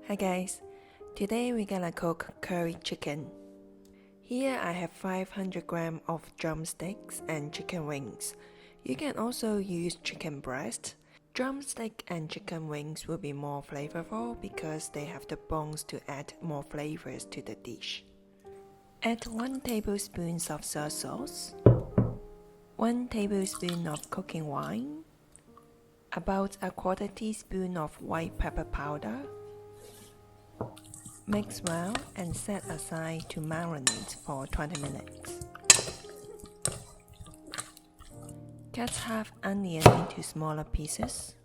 Hi guys, today we're gonna cook curry chicken. Here I have 500 grams of drumsticks and chicken wings. You can also use chicken breast. Drumstick and chicken wings will be more flavorful because they have the bones to add more flavors to the dish. Add 1 tablespoon of soy sauce, 1 tablespoon of cooking wine, about a quarter teaspoon of white pepper powder. Mix well and set aside to marinate for 20 minutes. Cut half onion into smaller pieces.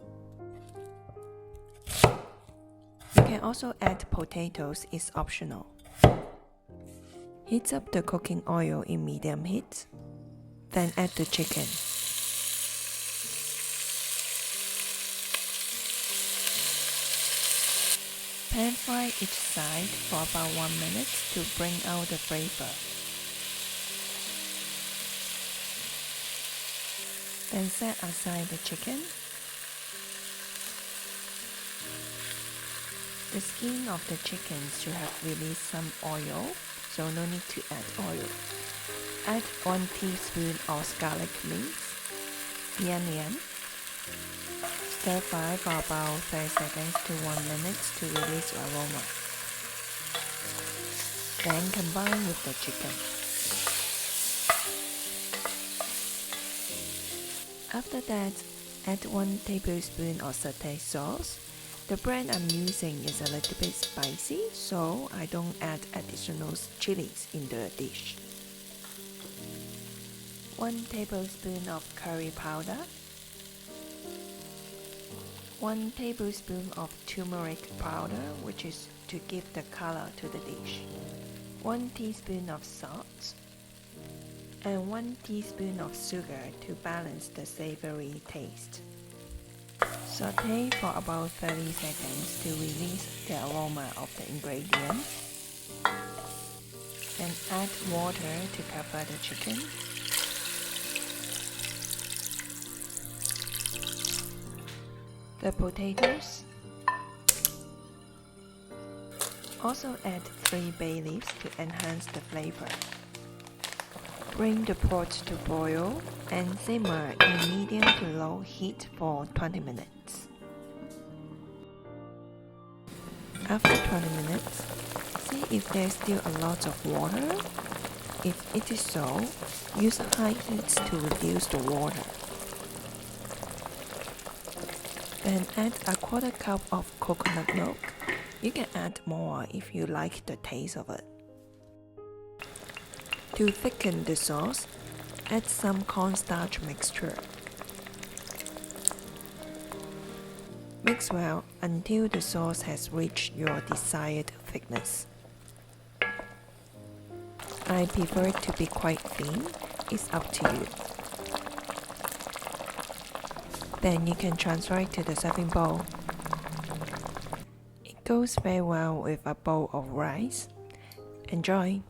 You can also add potatoes, it's optional. Heat up the cooking oil in medium heat, then add the chicken. Pan fry each side for about 1 minute to bring out the flavor. Then set aside the chicken. The skin of the chicken should have released some oil, so no need to add oil. Add 1 teaspoon of garlic mince, onion. Stir fry for about 30 seconds to 1 minute to release aroma. Then combine with the chicken. After that, add 1 tablespoon of Sate sauce. The brand I'm using is a little bit spicy, so I don't add additional chilies in the dish. 1 tablespoon of curry powder. 1 tablespoon of turmeric powder, which is to give the color to the dish. 1 teaspoon of salt. And 1 teaspoon of sugar to balance the savory taste. Saute for about 30 seconds to release the aroma of the ingredients. Then add water to cover the chicken. The potatoes. Also add 3 bay leaves to enhance the flavor. Bring the pot to boil and simmer in medium to low heat for 20 minutes. After 20 minutes, see if there's still a lot of water. If it is so, use high heat to reduce the water. Then add a quarter cup of coconut milk. You can add more if you like the taste of it. To thicken the sauce, add some cornstarch mixture. Mix well until the sauce has reached your desired thickness. I prefer it to be quite thin, it's up to you. Then you can transfer it to the serving bowl. It goes very well with a bowl of rice. Enjoy!